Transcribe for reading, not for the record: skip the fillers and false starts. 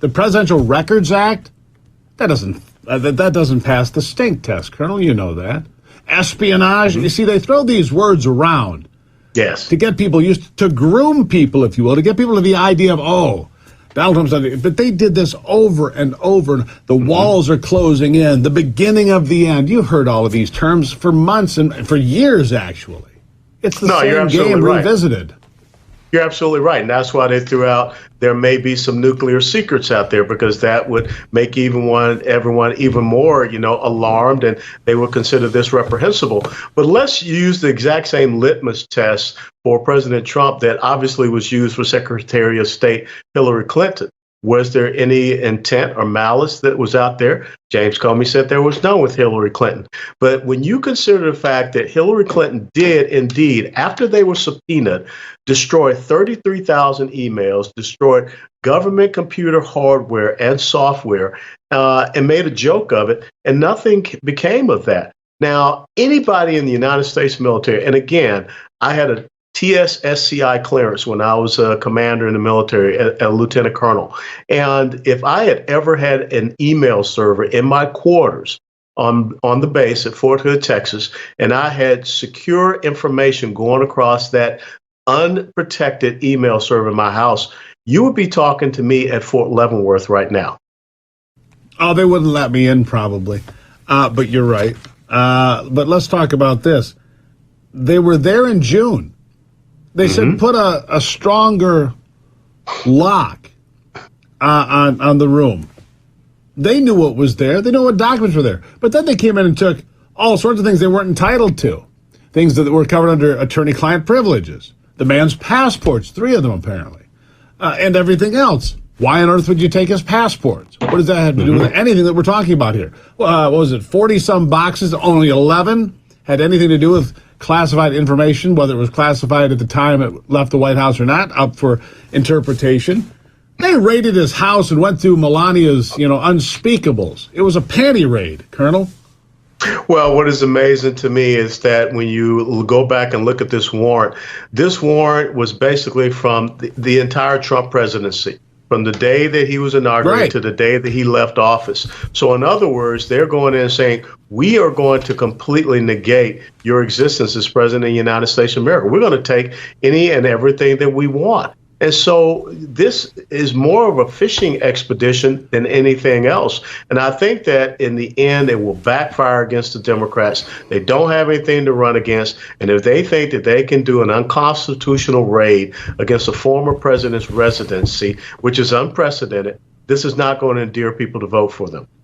The Presidential Records Act, that doesn't pass the stink test, Colonel. You know that. Espionage. You see, they throw these words around. Yes. To get people to groom people, if you will, to get people to the idea of, oh, Donald Trump's done it. But they did this over and over. The walls are closing in. The beginning of the end. You've heard all of these terms for months and for years, actually. It's the same game revisited. You're absolutely right. And that's why they threw out there may be some nuclear secrets out there, because that would make everyone even more, alarmed, and they would consider this reprehensible. But let's use the exact same litmus test for President Trump that obviously was used for Secretary of State Hillary Clinton. Was there any intent or malice that was out there? James Comey said there was none with Hillary Clinton. But when you consider the fact that Hillary Clinton did indeed, after they were subpoenaed, destroy 33,000 emails, destroyed government computer hardware and software, and made a joke of it, and nothing became of that. Now, anybody in the United States military, and again, I had a TSSCI clearance when I was a commander in the military, a lieutenant colonel. And if I had ever had an email server in my quarters on the base at Fort Hood, Texas, and I had secure information going across that unprotected email server in my house, you would be talking to me at Fort Leavenworth right now. Oh, they wouldn't let me in probably. But you're right. But let's talk about this. They were there in June. They said put a stronger lock on the room. They knew what was there. They knew what documents were there. But then they came in and took all sorts of things they weren't entitled to, things that were covered under attorney-client privileges, the man's passports, 3 of them apparently, and everything else. Why on earth would you take his passports? What does that have to do with anything that we're talking about here? What was it, 40-some boxes, only 11 had anything to do with classified information, whether it was classified at the time it left the White House or not, up for interpretation. They raided his house and went through Melania's, unspeakables. It was a panty raid, Colonel. Well, what is amazing to me is that when you go back and look at this warrant was basically from the entire Trump presidency, from the day that he was inaugurated to the day that he left office. So in other words, they're going in and saying, we are going to completely negate your existence as president of the United States of America. We're going to take any and everything that we want. And so this is more of a fishing expedition than anything else. And I think that in the end, it will backfire against the Democrats. They don't have anything to run against. And if they think that they can do an unconstitutional raid against a former president's residency, which is unprecedented, this is not going to endear people to vote for them.